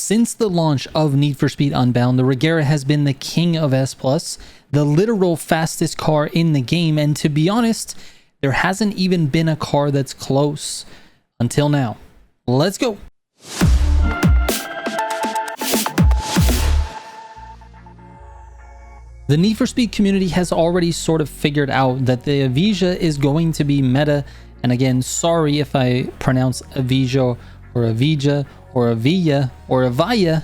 Since the launch of Need for Speed Unbound, the Regera has been the king of S+, the literal fastest car in the game, and to be honest, there hasn't even been a car that's close until now. Let's go! The Need for Speed community has already sort of figured out that the EVIJA is going to be meta, and again, sorry if I pronounce EVIJA or EVIJA or EVIJA or EVIJA.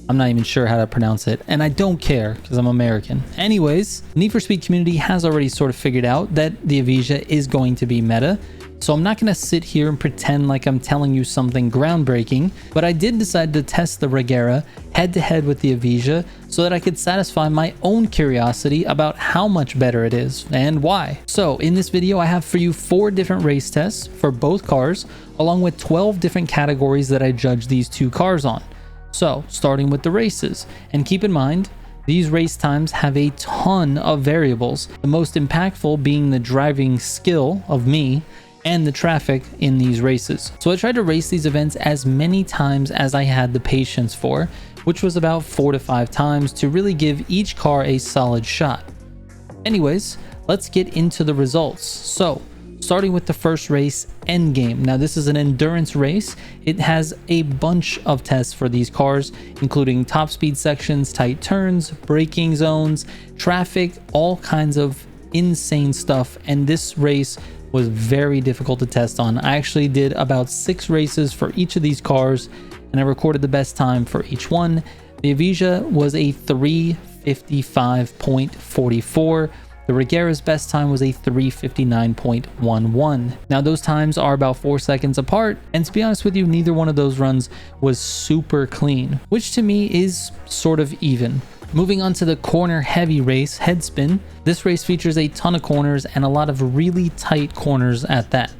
I'm not even sure how to pronounce it, and I don't care because I'm American. Anyways, Need for Speed community has already sort of figured out that the EVIJA is going to be meta, so I'm not going to sit here and pretend like I'm telling you something groundbreaking, but I did decide to test the Regera head-to-head with the EVIJA so that I could satisfy my own curiosity about how much better it is and why. So in this video, I have for you 4 different race tests for both cars, along with 12 different categories that I judge these two cars on. So starting with the races, and keep in mind, these race times have a ton of variables, the most impactful being the driving skill of me and the traffic in these races. So I tried to race these events as many times as I had the patience for, which was about 4 to 5 times to really give each car a solid shot. Anyways, let's get into the results. So starting with the first race, Endgame. Now this is an endurance race. It has a bunch of tests for these cars, including top speed sections, tight turns, braking zones, traffic, all kinds of insane stuff. And this race was very difficult to test on. I actually did about 6 races for each of these cars, and I recorded the best time for each one. The EVIJA was a 3:55.44. The Regera's best time was a 3:59.11. Now those times are about 4 seconds apart, and to be honest with you, neither one of those runs was super clean, which to me is sort of even. Moving on to the corner heavy race, Headspin. This race features a ton of corners and a lot of really tight corners at that.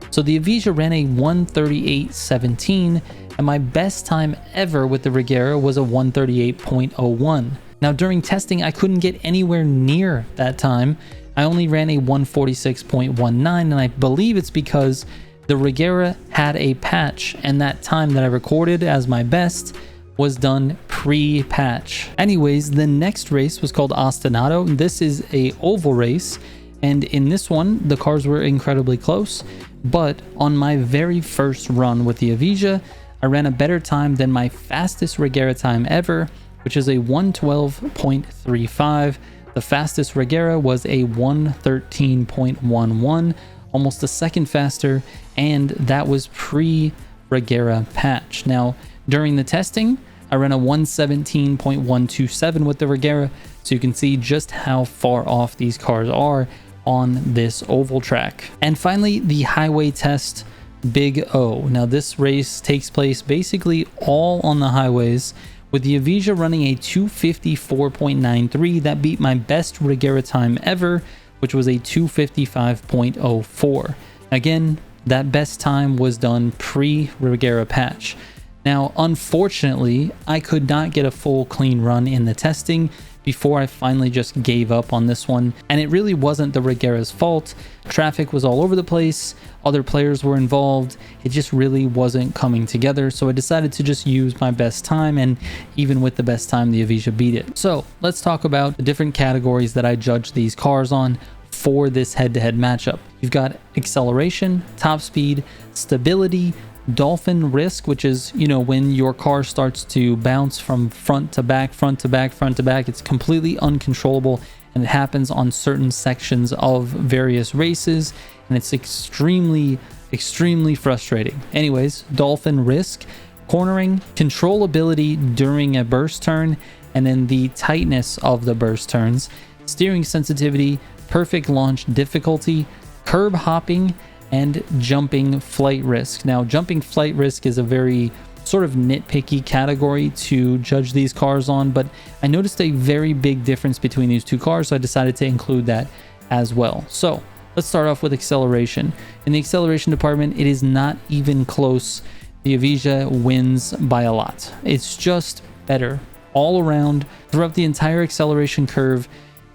So the EVIJA ran a 1:38.17, and my best time ever with the Regera was a 1:38.01. Now during testing, I couldn't get anywhere near that time. I only ran a 1:46.19, and I believe it's because the Regera had a patch, and that time that I recorded as my best was done pre-patch. Anyways, the next race was called Ostinato. This is a oval race, and in this one, the cars were incredibly close, but on my very first run with the EVIJA, I ran a better time than my fastest Regera time ever, which is a 1:12.35. The fastest Regera was a 1:13.11, almost a second faster, and that was pre-Regera patch. Now, during the testing, I ran a 1:17.127 with the Regera, so you can see just how far off these cars are on this oval track. And finally, the highway test, Big O. Now this race takes place basically all on the highways, with the EVIJA running a 2:54.93 that beat my best Regera time ever, which was a 2:55.04. Again, that best time was done pre-Regera patch. Now, unfortunately, I could not get a full clean run in the testing before I finally just gave up on this one, and it really wasn't the Regera's fault. Traffic was all over the place, other players were involved, it just really wasn't coming together, so I decided to just use my best time, and even with the best time, the EVIJA beat it. So let's talk about the different categories that I judged these cars on for this head-to-head matchup. You've got acceleration, top speed, stability, dolphin risk, which is, you know, when your car starts to bounce from front to back, front to back, front to back. It's completely uncontrollable, and it happens on certain sections of various races, and it's extremely frustrating. Anyways, dolphin risk, cornering, controllability during a burst turn, and then the tightness of the burst turns, steering sensitivity, perfect launch difficulty, curb hopping, and jumping flight risk. Now, jumping flight risk is a very sort of nitpicky category to judge these cars on, but I noticed a very big difference between these two cars, so I decided to include that as well. So let's start off with acceleration. In the acceleration department, it is not even close. The EVIJA wins by a lot. It's just better all around throughout the entire acceleration curve.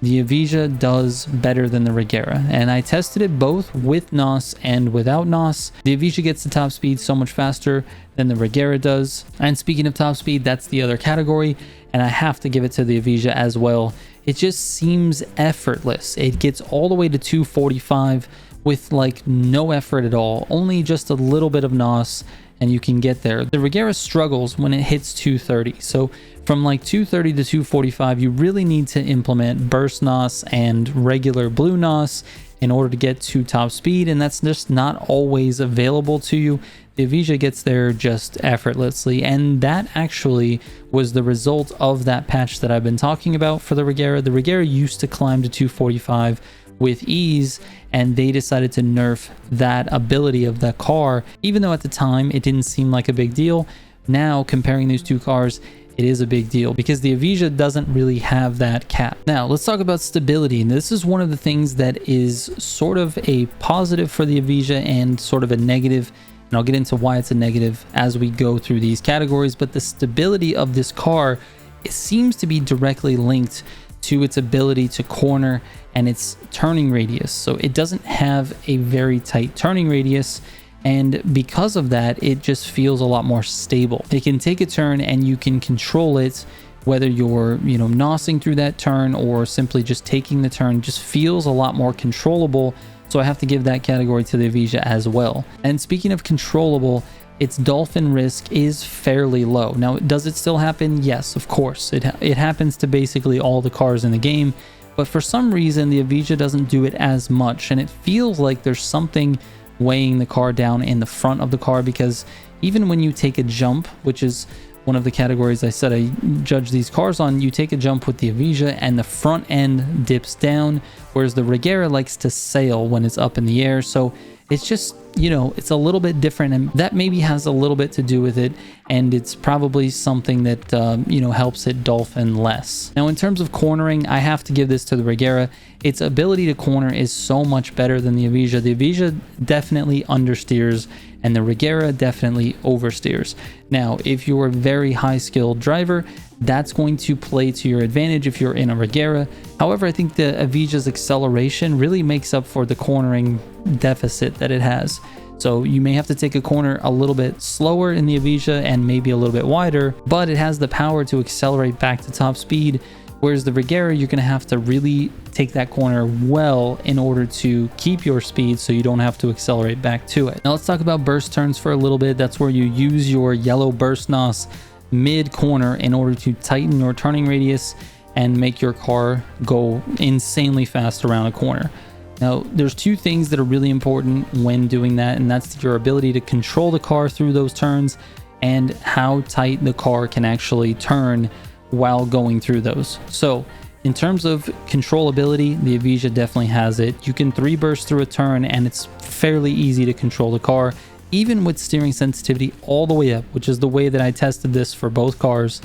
the EVIJA does better than the REGERA, and I tested it both with NOS and without NOS. The EVIJA gets the top speed so much faster than the REGERA does. And speaking of top speed, that's the other category, and I have to give it to the EVIJA as well. It just seems effortless. It gets all the way to 245 with like no effort at all, only just a little bit of NOS, and you can get there. The REGERA struggles when it hits 230. So from like 230 to 245, you really need to implement burst NOS and regular blue NOS in order to get to top speed, and that's just not always available to you. The EVIJA gets there just effortlessly, and that actually was the result of that patch that I've been talking about for the REGERA. The REGERA used to climb to 245 with ease, and they decided to nerf that ability of the car, even though at the time it didn't seem like a big deal. Now, comparing these two cars, it is a big deal because the EVIJA doesn't really have that cap. Now, let's talk about stability, and this is one of the things that is sort of a positive for the EVIJA and sort of a negative, and I'll get into why it's a negative as we go through these categories. But the stability of this car, it seems to be directly linked to its ability to corner and its turning radius. So it doesn't have a very tight turning radius, and because of that, it just feels a lot more stable. It can take a turn and you can control it, whether you're, nosing through that turn or simply just taking the turn. Just feels a lot more controllable. So I have to give that category to the EVIJA as well. And speaking of controllable, its dolphin risk is fairly low. Now, does it still happen? Yes, of course. It happens to basically all the cars in the game, but for some reason, the EVIJA doesn't do it as much, and it feels like there's something weighing the car down in the front of the car, because even when you take a jump, which is one of the categories I said I judge these cars on, you take a jump with the EVIJA and the front end dips down, whereas the REGERA likes to sail when it's up in the air. So it's just, it's a little bit different, and that maybe has a little bit to do with it, and it's probably something that, helps it dolphin less. Now, in terms of cornering, I have to give this to the REGERA. Its ability to corner is so much better than the EVIJA. The EVIJA definitely understeers, and the REGERA definitely oversteers. Now, if you're a very high-skilled driver, that's going to play to your advantage if you're in a REGERA. However, I think the EVIJA's acceleration really makes up for the cornering deficit that it has. So you may have to take a corner a little bit slower in the EVIJA and maybe a little bit wider, but it has the power to accelerate back to top speed. Whereas the REGERA, you're going to have to really take that corner well in order to keep your speed so you don't have to accelerate back to it. Now let's talk about burst turns for a little bit. That's where you use your yellow burst NOS mid-corner in order to tighten your turning radius and make your car go insanely fast around a corner. Now, there's two things that are really important when doing that, and that's your ability to control the car through those turns and how tight the car can actually turn while going through those. So in terms of controllability, the EVIJA definitely has it. You can 3 burst through a turn and it's fairly easy to control the car, even with steering sensitivity all the way up, which is the way that I tested this for both cars.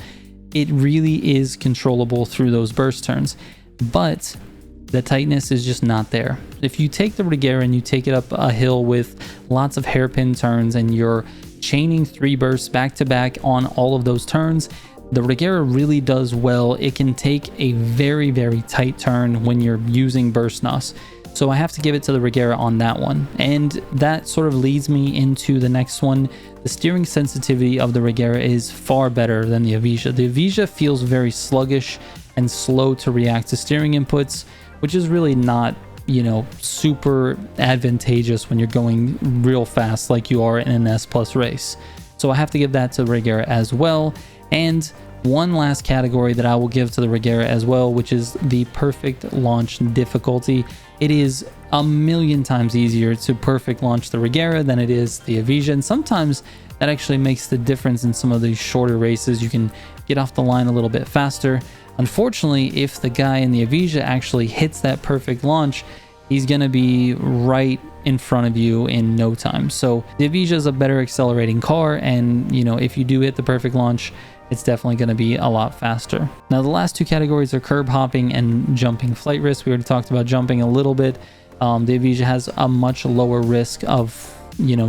It really is controllable through those burst turns, but the tightness is just not there. If you take the REGERA and you take it up a hill with lots of hairpin turns and you're chaining 3 bursts back to back on all of those turns, the REGERA really does well. It can take a very, very tight turn when you're using burst NOS. So I have to give it to the REGERA on that one. And that sort of leads me into the next one. The steering sensitivity of the REGERA is far better than the EVIJA. The EVIJA feels very sluggish and slow to react to steering inputs, which is really not, super advantageous when you're going real fast like you are in an S Plus race. So I have to give that to the REGERA as well. And one last category that I will give to the REGERA as well, which is the perfect launch difficulty. It is a million times easier to perfect launch the REGERA than it is the EVIJA, and sometimes that actually makes the difference in some of these shorter races. You can get off the line a little bit faster. Unfortunately, if the guy in the EVIJA actually hits that perfect launch, he's going to be right in front of you in no time. So the EVIJA is a better accelerating car, and if you do hit the perfect launch, it's definitely going to be a lot faster. Now, the last 2 categories are curb hopping and jumping flight risk. We already talked about jumping a little bit. The EVIJA has a much lower risk of,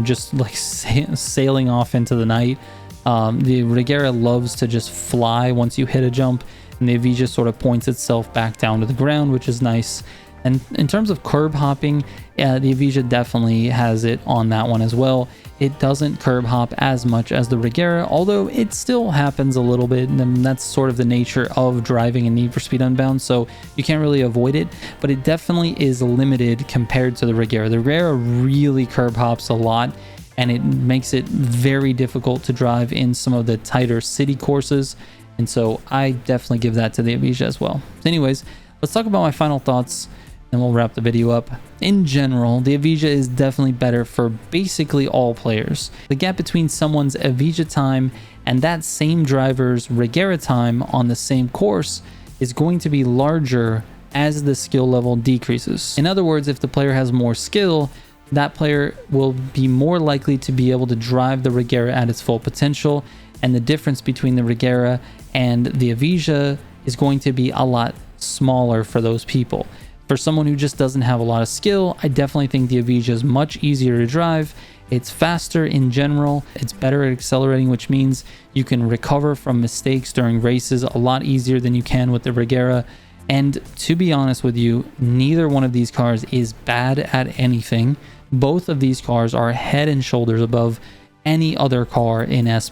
just like sailing off into the night. The REGERA loves to just fly once you hit a jump. and the EVIJA sort of points itself back down to the ground, which is nice. And in terms of curb hopping, the EVIJA definitely has it on that one as well. It doesn't curb hop as much as the REGERA, although it still happens a little bit, and that's sort of the nature of driving in Need for Speed Unbound, so you can't really avoid it, but it definitely is limited compared to the REGERA. The REGERA really curb hops a lot, and it makes it very difficult to drive in some of the tighter city courses, and so I definitely give that to the EVIJA as well. Anyways, let's talk about my final thoughts, and we'll wrap the video up. In general, the EVIJA is definitely better for basically all players. The gap between someone's EVIJA time and that same driver's REGERA time on the same course is going to be larger as the skill level decreases. In other words, if the player has more skill, that player will be more likely to be able to drive the REGERA at its full potential, and the difference between the REGERA and the EVIJA is going to be a lot smaller for those people. For someone who just doesn't have a lot of skill, I definitely think the EVIJA is much easier to drive. It's faster in general, it's better at accelerating, which means you can recover from mistakes during races a lot easier than you can with the REGERA. And to be honest with you, neither one of these cars is bad at anything. Both of these cars are head and shoulders above any other car in S+.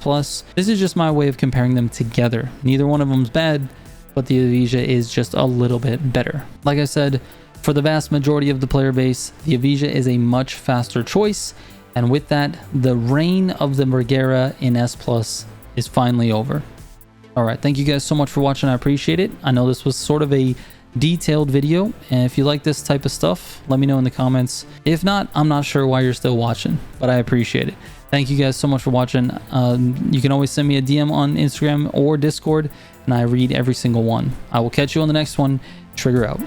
This is just my way of comparing them together. Neither one of them's bad, but the EVIJA is just a little bit better. Like I said, for the vast majority of the player base, the EVIJA is a much faster choice, and with that, the reign of the REGERA in S+ is finally over. Alright, thank you guys so much for watching, I appreciate it. I know this was sort of a detailed video, and if you like this type of stuff, let me know in the comments. If not, I'm not sure why you're still watching, but I appreciate it. Thank you guys so much for watching. You can always send me a DM on Instagram or Discord, and I read every single one. I will catch you on the next one. Trigger out.